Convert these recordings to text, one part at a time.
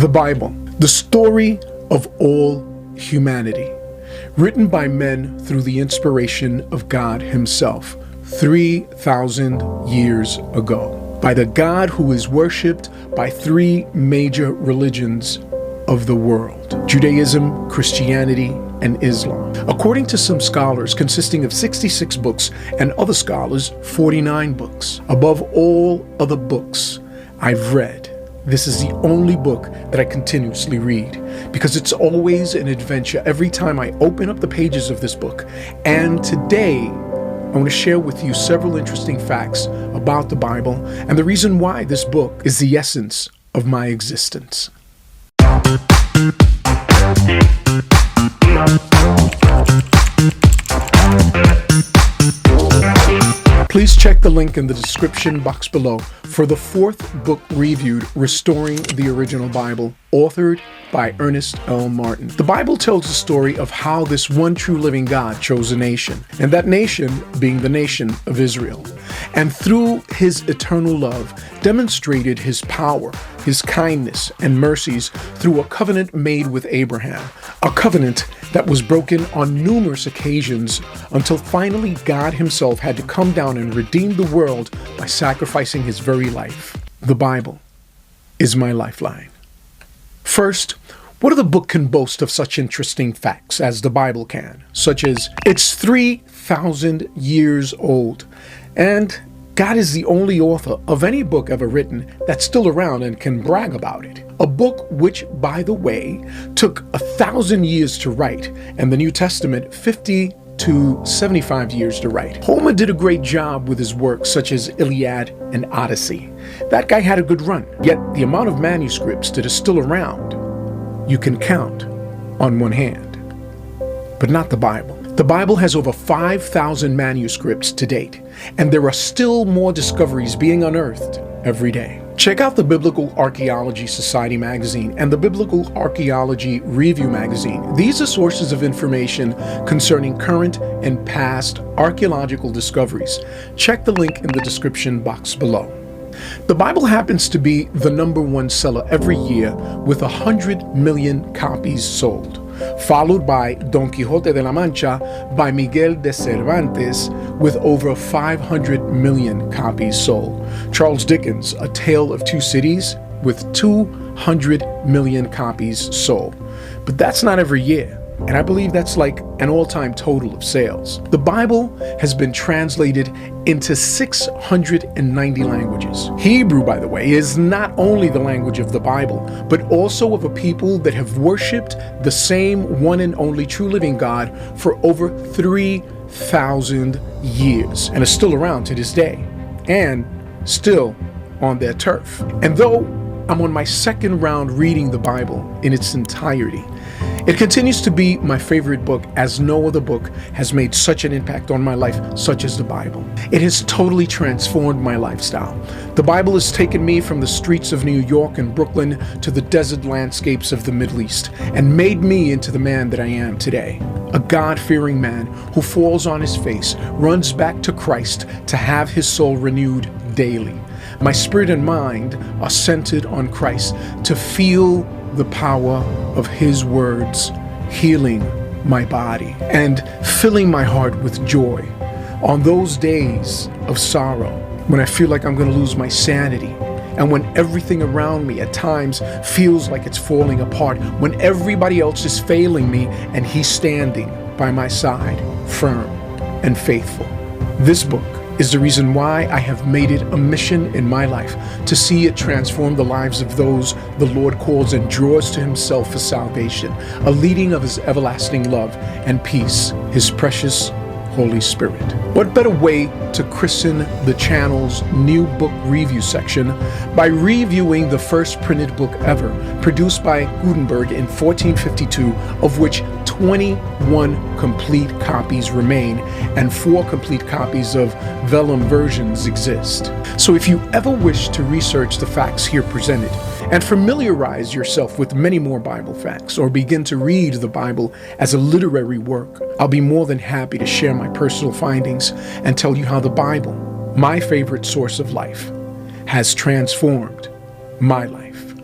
The Bible, the story of all humanity, written by men through the inspiration of God Himself 3,000 years ago, by the God who is worshipped by three major religions of the world: Judaism, Christianity, and Islam. According to some scholars, consisting of 66 books, and other scholars, 49 books. Above all other books I've read, this is the only book that I continuously read, because it's always an adventure every time I open up the pages of this book. And today, I want to share with you several interesting facts about the Bible and the reason why this book is the essence of my existence. Please check the link in the description box below for the fourth book reviewed, Restoring the Original Bible, authored by Ernest L. Martin. The Bible tells the story of how this one true living God chose a nation, and that nation being the nation of Israel, and through His eternal love demonstrated His power, His kindness, and mercies through a covenant made with Abraham, a covenant that was broken on numerous occasions until finally God Himself had to come down and redeem the world by sacrificing His very life. The Bible is my lifeline. First, what other book can boast of such interesting facts as the Bible can, such as it's 3,000 years old, and God is the only author of any book ever written that's still around and can brag about it. A book which, by the way, took 1,000 years to write, and the New Testament 50 to 75 years to write. Homer did a great job with his works such as Iliad and Odyssey. That guy had a good run, yet the amount of manuscripts that are still around, you can count on one hand. But not the Bible. The Bible has over 5,000 manuscripts to date, and there are still more discoveries being unearthed every day. Check out the Biblical Archaeology Society magazine and the Biblical Archaeology Review magazine. These are sources of information concerning current and past archaeological discoveries. Check the link in the description box below. The Bible happens to be the #1 seller every year with 100 million copies sold, followed by Don Quixote de la Mancha by Miguel de Cervantes with over 500 million copies sold. Charles Dickens' A Tale of Two Cities with 200 million copies sold. But that's not every year, and I believe that's like an all-time total of sales. The Bible has been translated into 690 languages. Hebrew, by the way, is not only the language of the Bible, but also of a people that have worshipped the same one and only true living God for over 3,000 years, and are still around to this day, and still on their turf. And though I'm on my second round reading the Bible in its entirety, it continues to be my favorite book, as no other book has made such an impact on my life such as the Bible. It has totally transformed my lifestyle. The Bible has taken me from the streets of New York and Brooklyn to the desert landscapes of the Middle East and made me into the man that I am today. A God-fearing man who falls on his face, runs back to Christ to have his soul renewed daily. My spirit and mind are centered on Christ to feel the power of His words healing my body and filling my heart with joy on those days of sorrow when I feel like I'm going to lose my sanity, and when everything around me at times feels like it's falling apart, when everybody else is failing me and He's standing by my side, firm and faithful. This book is the reason why I have made it a mission in my life to see it transform the lives of those the Lord calls and draws to Himself for salvation, a leading of His everlasting love and peace, His precious Holy Spirit. What better way to christen the channel's new book review section by reviewing the first printed book ever, produced by Gutenberg in 1452, of which 21 complete copies remain and 4 complete copies of vellum versions exist. So if you ever wish to research the facts here presented and familiarize yourself with many more Bible facts, or begin to read the Bible as a literary work, I'll be more than happy to share my personal findings and tell you how the Bible, my favorite source of life, has transformed my life.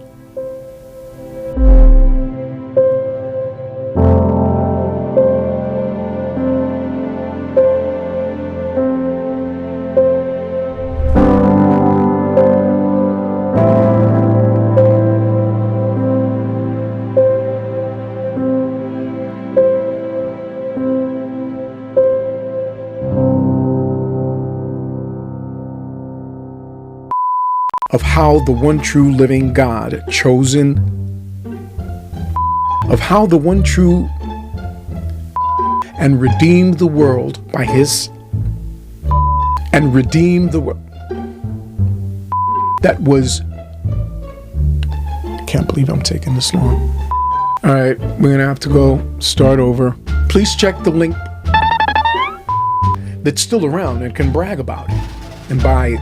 how the one true living God chosen, of how the one true and redeemed the world by his, and redeemed the world. That was, I can't believe I'm taking this long. All right, we're gonna have to go start over. Please check the link that's still around and can brag about it and buy